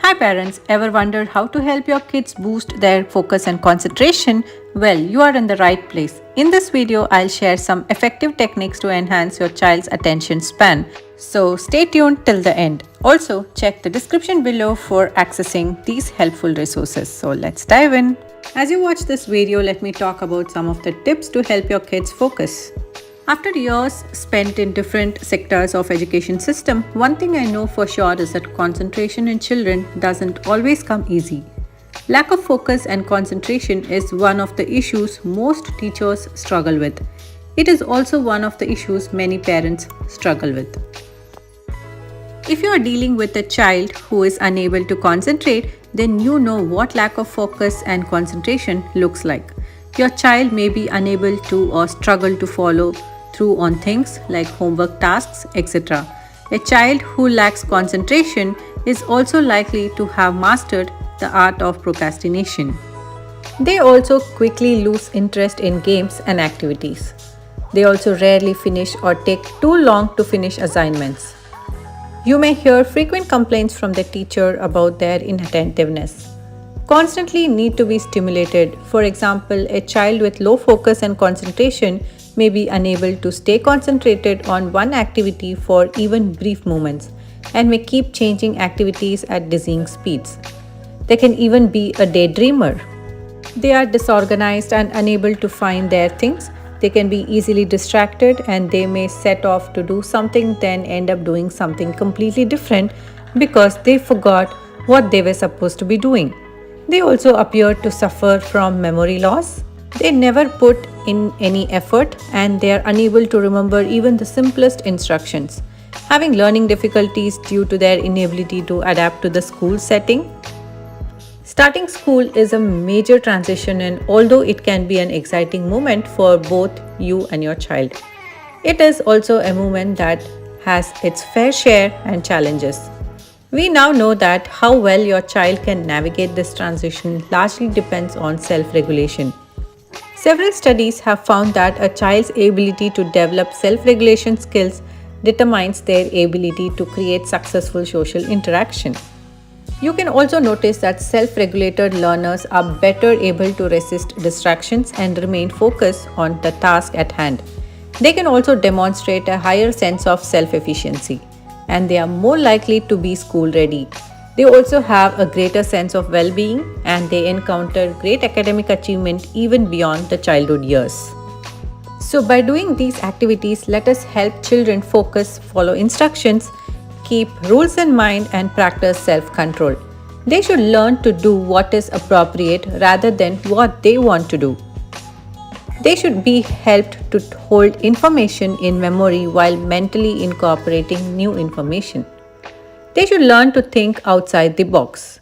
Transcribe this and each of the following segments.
Hi parents, ever wondered how to help your kids boost their focus and concentration? Well, you are in the right place. In this video, I'll share some effective techniques to enhance your child's attention span. So stay tuned till the end. Also, check the description below for accessing these helpful resources. So let's dive in. As you watch this video, let me talk about some of the tips to help your kids focus. After years spent in different sectors of education system, one thing I know for sure is that concentration in children doesn't always come easy. Lack of focus and concentration is one of the issues most teachers struggle with. It is also one of the issues many parents struggle with. If you are dealing with a child who is unable to concentrate, then you know what lack of focus and concentration looks like. Your child may be unable to or struggle to follow through on things like homework tasks, etc. A child who lacks concentration is also likely to have mastered the art of procrastination. They also quickly lose interest in games and activities. They also rarely finish or take too long to finish assignments. You may hear frequent complaints from the teacher about their inattentiveness. Constantly need to be stimulated. For example, a child with low focus and concentration may be unable to stay concentrated on one activity for even brief moments and may keep changing activities at dizzying speeds. They can even be a daydreamer. They are disorganized and unable to find their things. They can be easily distracted and they may set off to do something then end up doing something completely different because they forgot what they were supposed to be doing. They also appear to suffer from memory loss. They never put in any effort and they are unable to remember even the simplest instructions, having learning difficulties due to their inability to adapt to the school setting. Starting school is a major transition, and although it can be an exciting moment for both you and your child, it is also a moment that has its fair share and challenges. We now know that how well your child can navigate this transition largely depends on self-regulation. Several studies have found that a child's ability to develop self-regulation skills determines their ability to create successful social interaction. You can also notice that self-regulated learners are better able to resist distractions and remain focused on the task at hand. They can also demonstrate a higher sense of self-efficiency, and they are more likely to be school-ready. They also have a greater sense of well-being and they encounter great academic achievement even beyond the childhood years. So by doing these activities, let us help children focus, follow instructions, keep rules in mind and practice self-control. They should learn to do what is appropriate rather than what they want to do. They should be helped to hold information in memory while mentally incorporating new information. They should learn to think outside the box.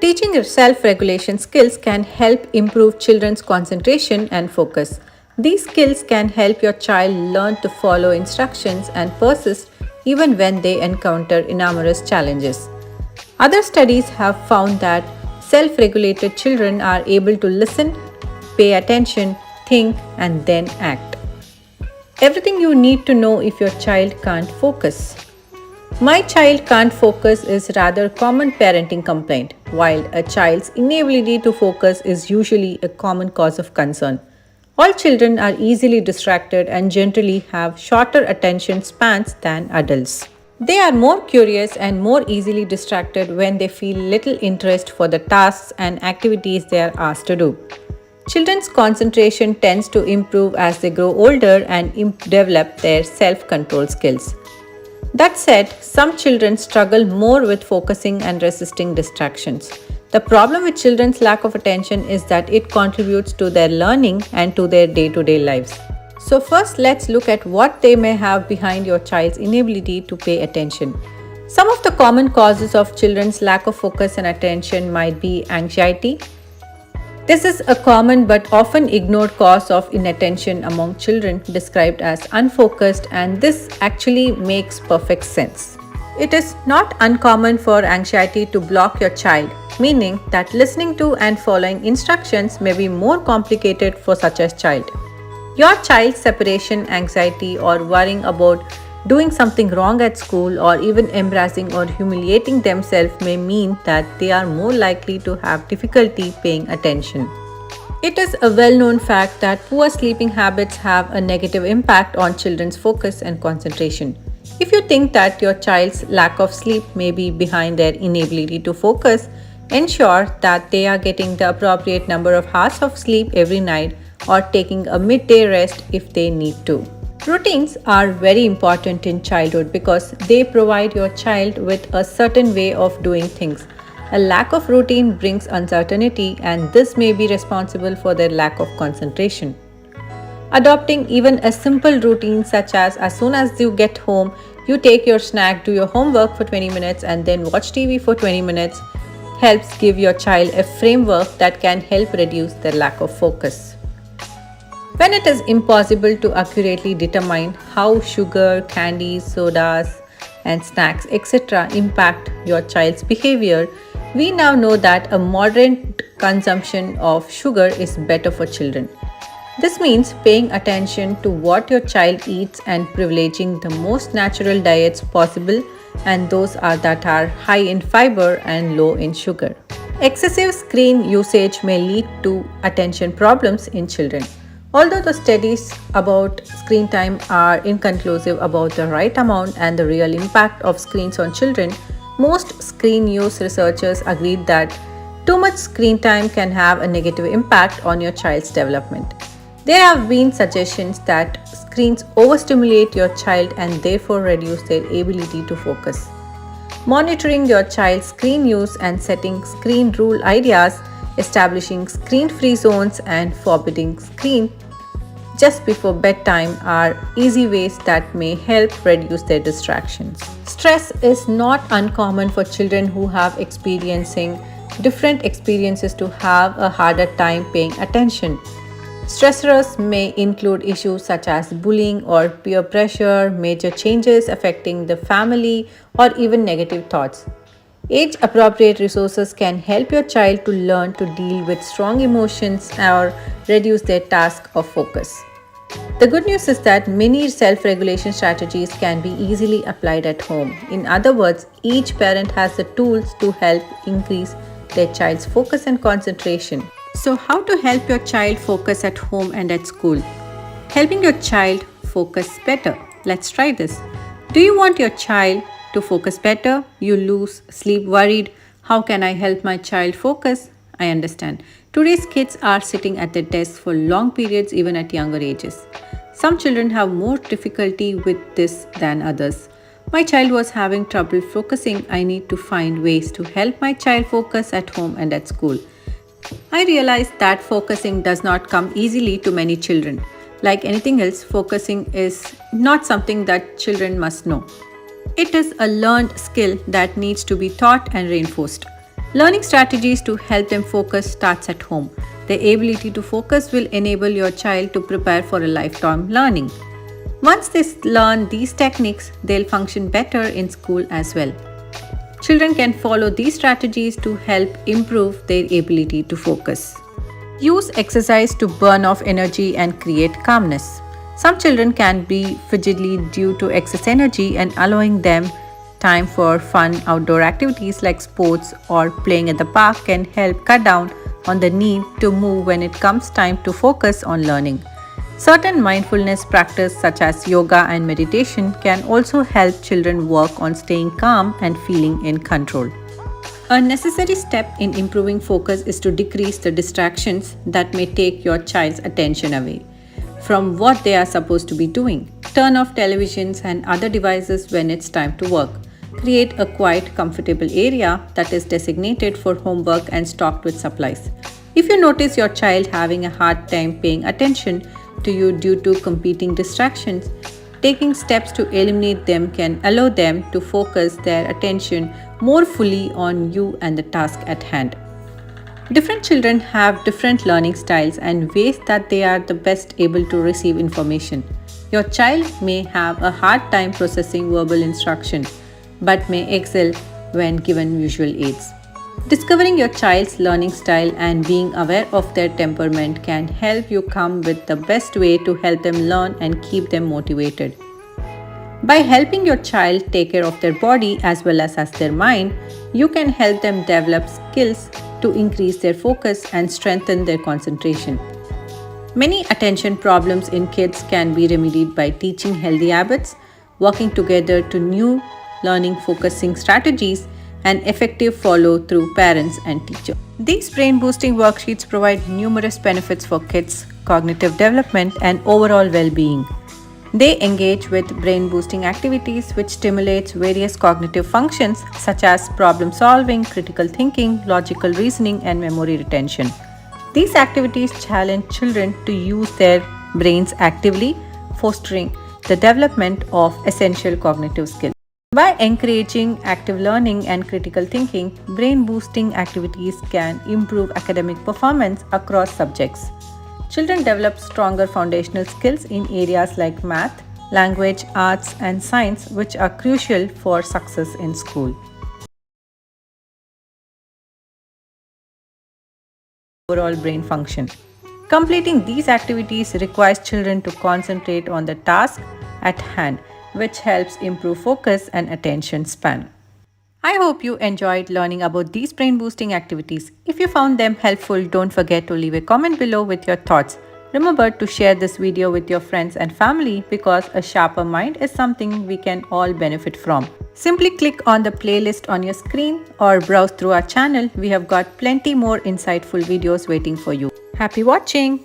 Teaching your self-regulation skills can help improve children's concentration and focus. These skills can help your child learn to follow instructions and persist even when they encounter enormous challenges. Other studies have found that self-regulated children are able to listen, pay attention, think, and then act. Everything you need to know if your child can't focus. My child can't focus is rather common parenting complaint, while a child's inability to focus is usually a common cause of concern. All children are easily distracted and generally have shorter attention spans than adults. They are more curious and more easily distracted when they feel little interest for the tasks and activities they are asked to do. Children's concentration tends to improve as they grow older and develop their self-control skills. That said, some children struggle more with focusing and resisting distractions. The problem with children's lack of attention is that it contributes to their learning and to their day-to-day lives. So first, let's look at what they may have behind your child's inability to pay attention. Some of the common causes of children's lack of focus and attention might be anxiety. This is a common but often ignored cause of inattention among children, described as unfocused, and this actually makes perfect sense. It is not uncommon for anxiety to block your child, meaning that listening to and following instructions may be more complicated for such a child. Your child's separation anxiety or worrying about Doing something wrong at school or even embarrassing or humiliating themselves may mean that they are more likely to have difficulty paying attention. It is a well known fact that poor sleeping habits have a negative impact on children's focus and concentration. If you think that your child's lack of sleep may be behind their inability to focus, ensure that they are getting the appropriate number of hours of sleep every night or taking a midday rest if they need to. Routines are very important in childhood because they provide your child with a certain way of doing things. A lack of routine brings uncertainty, and this may be responsible for their lack of concentration. Adopting even a simple routine, such as soon as you get home, you take your snack, do your homework for 20 minutes, and then watch TV for 20 minutes, helps give your child a framework that can help reduce their lack of focus. When it is impossible to accurately determine how sugar, candies, sodas, and snacks, etc., impact your child's behavior, we now know that a moderate consumption of sugar is better for children. This means paying attention to what your child eats and privileging the most natural diets possible, and those are that are high in fiber and low in sugar. Excessive screen usage may lead to attention problems in children. Although the studies about screen time are inconclusive about the right amount and the real impact of screens on children, most screen use researchers agreed that too much screen time can have a negative impact on your child's development. There have been suggestions that screens overstimulate your child and therefore reduce their ability to focus. Monitoring your child's screen use and setting screen rule ideas, establishing screen-free zones, and forbidding screen just before bedtime are easy ways that may help reduce their distractions. Stress is not uncommon for children who have experiencing different experiences to have a harder time paying attention. Stressors may include issues such as bullying or peer pressure, major changes affecting the family, or even negative thoughts. Age-appropriate resources can help your child to learn to deal with strong emotions or reduce their task of focus. The good news is that many self-regulation strategies can be easily applied at home. In other words, each parent has the tools to help increase their child's focus and concentration. So, how to help your child focus at home and at school? Helping your child focus better. Let's try this. Do you want your child to focus better? You lose sleep worried. How can I help my child focus? I understand. Today's kids are sitting at their desks for long periods even at younger ages. Some children have more difficulty with this than others. My child was having trouble focusing. I need to find ways to help my child focus at home and at school. I realized that focusing does not come easily to many children. Like anything else, focusing is not something that children must know. It is a learned skill that needs to be taught and reinforced. Learning strategies to help them focus starts at home. The ability to focus will enable your child to prepare for a lifetime learning. Once they learn these techniques, they'll function better in school as well. Children can follow these strategies to help improve their ability to focus. Use exercise to burn off energy and create calmness. Some children can be fidgety due to excess energy, and allowing them time for fun outdoor activities like sports or playing at the park can help cut down on the need to move when it comes time to focus on learning. Certain mindfulness practice such as yoga and meditation can also help children work on staying calm and feeling in control. A necessary step in improving focus is to decrease the distractions that may take your child's attention away from what they are supposed to be doing. Turn off televisions and other devices when it's time to work. Create a quiet, comfortable area that is designated for homework and stocked with supplies. If you notice your child having a hard time paying attention to you due to competing distractions, taking steps to eliminate them can allow them to focus their attention more fully on you and the task at hand. Different children have different learning styles and ways that they are the best able to receive information. Your child may have a hard time processing verbal instruction, but may excel when given visual aids. Discovering your child's learning style and being aware of their temperament can help you come with the best way to help them learn and keep them motivated. By helping your child take care of their body as well as their mind, you can help them develop skills to increase their focus and strengthen their concentration. Many attention problems in kids can be remedied by teaching healthy habits, working together to new learning focusing strategies, and effective follow through parents and teachers. These brain boosting worksheets provide numerous benefits for kids' cognitive development and overall well being. They engage with brain boosting activities which stimulates various cognitive functions such as problem solving, critical thinking, logical reasoning, and memory retention. These activities challenge children to use their brains actively, fostering the development of essential cognitive skills. By encouraging active learning and critical thinking, brain boosting activities can improve academic performance across subjects. Children develop stronger foundational skills in areas like math, language, arts, and science, which are crucial for success in school. Overall brain function. Completing these activities requires children to concentrate on the task at hand, which helps improve focus and attention span. I hope you enjoyed learning about these brain boosting activities. If you found them helpful, don't forget to leave a comment below with your thoughts. Remember to share this video with your friends and family because a sharper mind is something we can all benefit from. Simply click on the playlist on your screen or browse through our channel. We have got plenty more insightful videos waiting for you. Happy watching!